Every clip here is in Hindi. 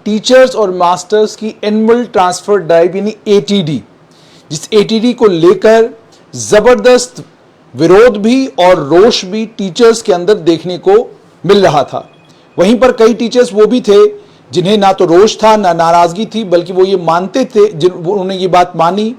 टीचर्स और मास्टर्स की एनुअल ट्रांसफर ड्राइव यानी एटीडी, जिस एटीडी को लेकर जबरदस्त विरोध भी और रोष भी टीचर्स के अंदर देखने को मिल रहा था। वहीं पर कई टीचर्स वो भी थे जिन्हें ना तो रोष था ना नाराजगी थी, बल्कि वो ये मानते थे, उन्होंने ये बात मानी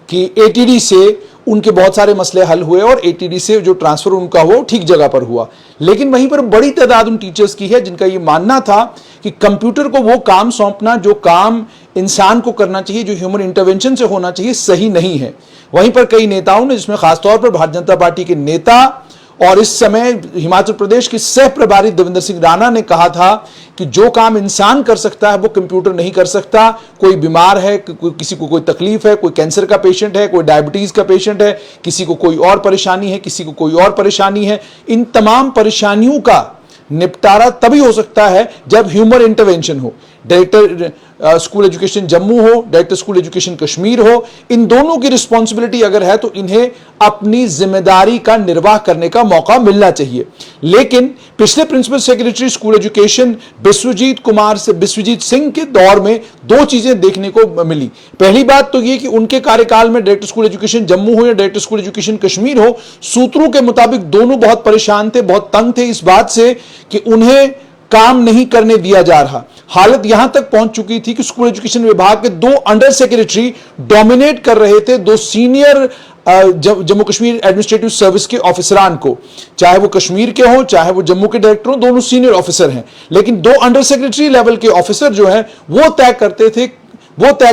कि एटीडी से उनके बहुत सारे मसले हल हुए और एटीडी से जो ट्रांसफर उनका हुआ ठीक जगह पर हुआ। लेकिन वहीं पर बड़ी तादाद उन टीचर्स की है जिनका ये मानना था कि कंप्यूटर को वो काम सौंपना जो काम इंसान को करना चाहिए, जो ह्यूमन इंटरवेंशन से होना चाहिए, सही नहीं है। वहीं पर कई नेताओं ने, जिसमें खासतौर पर भारतीय जनता पार्टी के नेता और इस समय हिमाचल प्रदेश के सह प्रभारी देवेंद्र सिंह राणा ने कहा था कि जो काम इंसान कर सकता है वो कंप्यूटर नहीं कर सकता। कोई बीमार है, किसी को कोई तकलीफ है, कोई कैंसर का पेशेंट है, कोई डायबिटीज का पेशेंट है, किसी को कोई और परेशानी है, किसी को कोई और परेशानी है, इन तमाम परेशानियों का निपटारा तभी हो सकता है जब ह्यूमन इंटरवेंशन हो। डायरेक्टर स्कूल एजुकेशन जम्मू हो, डायरेक्टर स्कूल एजुकेशन कश्मीर हो, इन दोनों की रिस्पॉन्सिबिलिटी अगर है तो इन्हें अपनी जिम्मेदारी का निर्वाह करने का मौका मिलना चाहिए। लेकिन पिछले principal secretary school education Biswajit Singh के दौर में दो चीजें देखने को मिली। पहली बात तो यह कि उनके कार्यकाल में डायरेक्टर स्कूल एजुकेशन जम्मू हो या डायरेक्टर स्कूल एजुकेशन कश्मीर हो, सूत्रों के मुताबिक दोनों बहुत परेशान थे, बहुत तंग थे इस बात से कि उन्हें काम नहीं करने दिया जा रहा। हालत यहां तक पहुंच चुकी थी कि स्कूल एजुकेशन विभाग के दो अंडर सेक्रेटरी डोमिनेट कर रहे थे दो senior Jammu Kashmir administrative service के ऑफिसरान को, चाहे वो कश्मीर के हों चाहे वो जम्मू के डायरेक्टर हों, दोनों सीनियर ऑफिसर हैं। लेकिन दो अंडर सेक्रेटरी लेवल के ऑफिसर जो हैं वो तय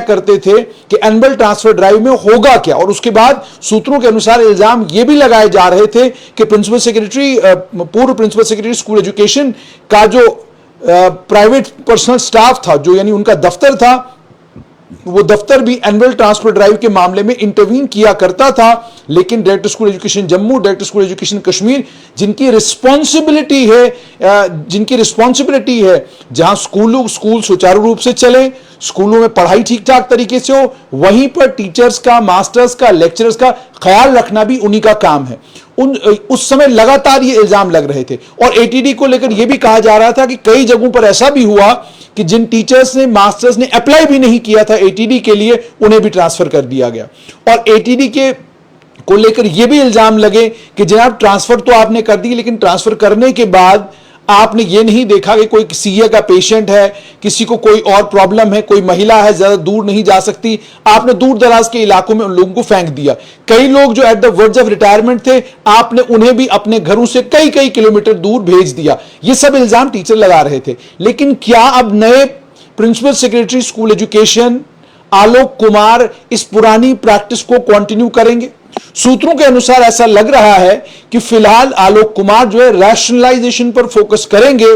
करते थे कि एनुअल ट्रांसफर ड्राइव में होगा क्या। और उसके बाद सूत्रों के अनुसार इल्जाम यह भी लगाए जा रहे थे कि पूर्व प्रिंसिपल सेक्रेटरी स्कूल एजुकेशन का जो प्राइवेट पर्सनल स्टाफ था, जो यानी उनका दफ्तर था, वो दफ्तर भी एनुअल ट्रांसफर ड्राइव के मामले में इंटरवीन किया करता था। लेकिन director school education Jammu, director school education Kashmir, जिनकी रिस्पॉन्सिबिलिटी है जहां स्कूल सुचारू रूप से चले, स्कूलों में पढ़ाई ठीक ठाक तरीके से हो, वहीं पर टीचर्स का, मास्टर्स का, लेक्चरर्स का ख्याल रखना भी उन्हीं का काम है। उस समय लगातार ये इल्जाम लग रहे थे और एटीडी को लेकर यह भी कहा जा रहा था कि कई जगहों पर ऐसा भी हुआ कि जिन टीचर्स ने, मास्टर्स ने अप्लाई भी नहीं किया था एटीडी के लिए, उन्हें भी ट्रांसफर कर दिया गया। और एटीडी को लेकर यह भी इल्जाम लगे कि जनाब ट्रांसफर तो आपने कर दी, लेकिन ट्रांसफर करने के बाद आपने ये नहीं देखा कि कोई सीए का पेशेंट है, किसी को कोई और प्रॉब्लम है, कोई महिला है ज्यादा दूर नहीं जा सकती, आपने दूर दराज के इलाकों में उन लोगों को फेंक दिया। कई लोग जो at the verge of retirement थे, आपने उन्हें भी अपने घरों से कई कई किलोमीटर दूर भेज दिया। ये सब इल्जाम टीचर लगा रहे थे। लेकिन क्या अब नए principal secretary school education Alok Kumar इस पुरानी प्रैक्टिस को कंटिन्यू करेंगे? सूत्रों के अनुसार ऐसा लग रहा है कि फिलहाल आलोक कुमार जो है रैशनलाइजेशन पर फोकस करेंगे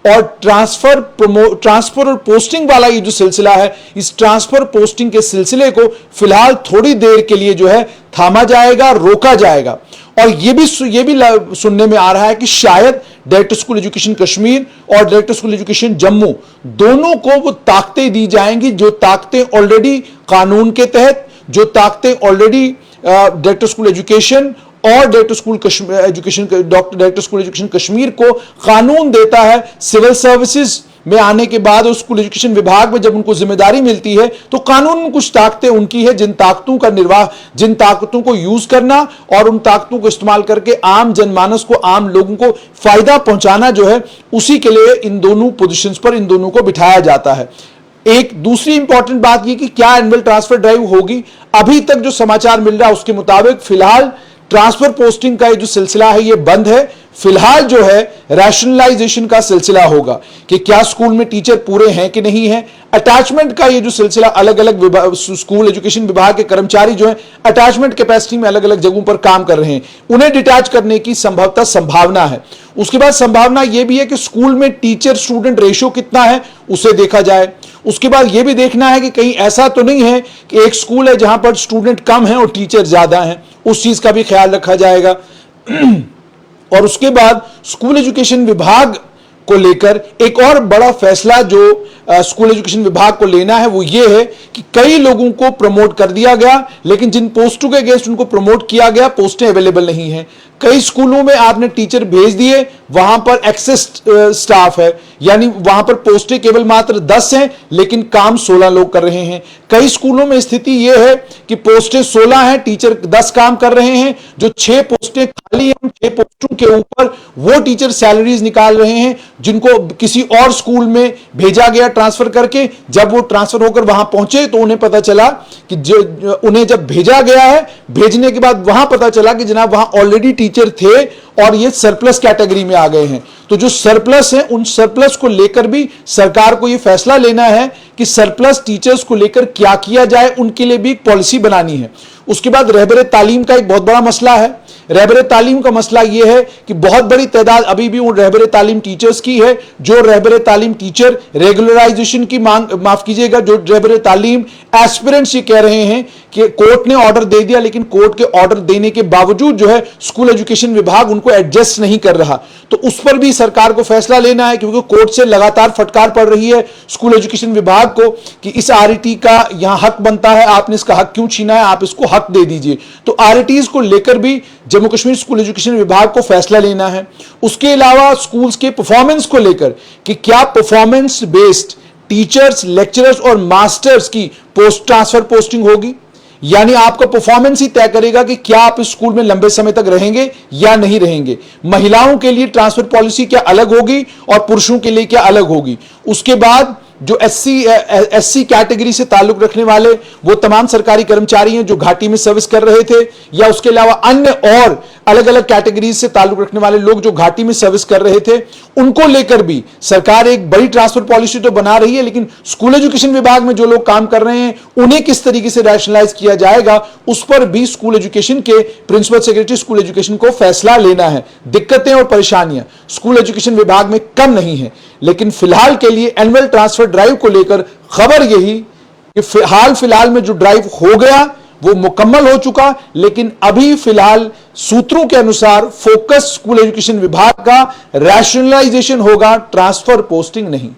और ट्रांसफर और पोस्टिंग वाला ये जो सिलसिला है, इस ट्रांसफर पोस्टिंग के सिलसिले को फिलहाल थोड़ी देर के लिए जो है थामा जाएगा, रोका जाएगा। और ये भी सुनने में आ रहा है कि शायद डायरेक्टर स्कूल एजुकेशन कश्मीर और डायरेक्टर स्कूल एजुकेशन जम्मू दोनों को वो ताकतें दी जाएंगी जो ताकतें ऑलरेडी कानून के तहत, जो ताकतें ऑलरेडी डायरेक्टर स्कूल एजुकेशन और डायरेक्टर स्कूल एजुकेशन कश्मीर को कानून देता है। सिविल सर्विसेज में आने के बाद उस स्कूल एजुकेशन विभाग में जब उनको जिम्मेदारी मिलती है तो कानून में कुछ ताकतें उनकी है, जिन ताकतों का निर्वाह, जिन ताकतों को यूज करना और उन ताकतों को इस्तेमाल करके आम जनमानस को, आम लोगों को फायदा पहुंचाना जो है, उसी के लिए इन दोनों पोजीशंस पर इन दोनों को बिठाया जाता है। एक दूसरी इंपॉर्टेंट बात यह कि क्या एनुअल ट्रांसफर ड्राइव होगी? अभी तक जो समाचार मिल रहा है उसके मुताबिक फिलहाल ट्रांसफर पोस्टिंग का ये जो सिलसिला है ये बंद है। फिलहाल जो है रैशनलाइजेशन का सिलसिला होगा कि क्या स्कूल में टीचर पूरे हैं कि नहीं है। अटैचमेंट का ये जो सिलसिला, अलग अलग स्कूल एजुकेशन विभाग के कर्मचारी जो हैं अटैचमेंट कैपेसिटी में अलग अलग जगहों पर काम कर रहे हैं, उन्हें डिटैच करने की संभावना है। उसके बाद संभावना यह भी है कि स्कूल में टीचर स्टूडेंट रेशियो कितना है उसे देखा जाए। उसके बाद यह भी देखना है कि कहीं ऐसा तो नहीं है कि एक स्कूल है जहां पर स्टूडेंट कम है और टीचर ज्यादा हैं, उस चीज का भी ख्याल रखा जाएगा। और उसके बाद स्कूल एजुकेशन विभाग को लेकर एक और बड़ा फैसला जो स्कूल एजुकेशन विभाग को लेना है वो ये है कि कई लोगों को प्रमोट कर दिया गया, लेकिन जिन पोस्टों के अगेंस्ट उनको प्रमोट किया गया पोस्टें अवेलेबल नहीं हैं। कई स्कूलों में आपने टीचर भेज दिए, वहां पर एक्सेस स्टाफ है, यानी वहां पर पोस्टें केवल मात्र 10 हैं लेकिन काम 16 लोग कर रहे हैं। कई स्कूलों में स्थिति यह है कि पोस्टें 16 हैं, टीचर 10 काम कर रहे हैं। जो 6 पोस्टें खाली हैं, उन 6 पोस्टों के ऊपर वो टीचर सैलरीज निकाल रहे हैं जिनको किसी और स्कूल में भेजा गया ट्रांसफर करके। जब वो ट्रांसफर होकर वहां पहुंचे तो उन्हें पता चला कि उन्हें जब भेजा गया है, भेजने के बाद वहां पता चला कि जनाब वहां ऑलरेडी टीचर थे और ये सरप्लस कैटेगरी में आ गए हैं। तो जो सरप्लस है, उन सरप्लस को लेकर भी सरकार को यह फैसला लेना है कि सरप्लस टीचर्स को लेकर क्या किया जाए, उनके लिए भी एक पॉलिसी बनानी है। उसके बाद रहबरे तालीम का एक बहुत बड़ा मसला है। रहबरे तालीम का मसला यह है कि बहुत बड़ी तादाद अभी भी उन रहबरे तालीम टीचर्स की है जो रहबरे तालीम टीचर रेगुलराइजेशन की मांग, माफ कीजिएगा, जो रहबरे तालीम एस्पिरेंट्स ये कह रहे हैं कि कोर्ट ने ऑर्डर दे दिया लेकिन कोर्ट के ऑर्डर देने के बावजूद जो है स्कूल एजुकेशन विभाग उनको एडजस्ट नहीं कर रहा। तो उस पर भी सरकार को फैसला लेना है क्योंकि कोर्ट से लगातार फटकार पड़ रही है स्कूल एजुकेशन विभाग को कि इस आरईटी का यहां हक बनता है, आपने इसका हक क्यों छीना है, आप इसको हक दे दीजिए। तो आरईटीज को लेकर भी जम्मू कश्मीर स्कूल एजुकेशन विभाग को फैसला लेना है। उसके अलावा स्कूल्स के परफॉर्मेंस को लेकर कि क्या परफॉर्मेंस बेस्ड टीचर्स, लेक्चरर्स और मास्टर्स की पोस्ट ट्रांसफर पोस्टिंग होगी, यानी आपका परफॉर्मेंस ही तय करेगा कि क्या आप इस स्कूल में लंबे समय तक रहेंगे या नहीं रहेंगे। महिलाओं के लिए ट्रांसफर पॉलिसी क्या अलग होगी और पुरुषों के लिए क्या अलग होगी। उसके बाद जो एससी कैटेगरी से ताल्लुक रखने वाले वो तमाम सरकारी कर्मचारी हैं जो घाटी में सर्विस कर रहे थे, या उसके अलावा अन्य और अलग अलग कैटेगरीज से ताल्लुक रखने वाले लोग जो घाटी में सर्विस कर रहे थे, उनको लेकर भी सरकार एक बड़ी ट्रांसफर पॉलिसी तो बना रही है, लेकिन स्कूल एजुकेशन विभाग में जो लोग काम कर रहे हैं उन्हें किस तरीके से रैशनलाइज किया जाएगा, उस पर भी स्कूल एजुकेशन के प्रिंसिपल सेक्रेटरी स्कूल एजुकेशन को फैसला लेना है। दिक्कतें और परेशानियां स्कूल एजुकेशन विभाग में कम नहीं है, लेकिन फिलहाल के लिए एनुअल ट्रांसफर ड्राइव को लेकर खबर यही कि हाल फिलहाल में जो ड्राइव हो गया वो मुकम्मल हो चुका, लेकिन अभी फिलहाल सूत्रों के अनुसार फोकस स्कूल एजुकेशन विभाग का रैशनलाइजेशन होगा, ट्रांसफर पोस्टिंग नहीं।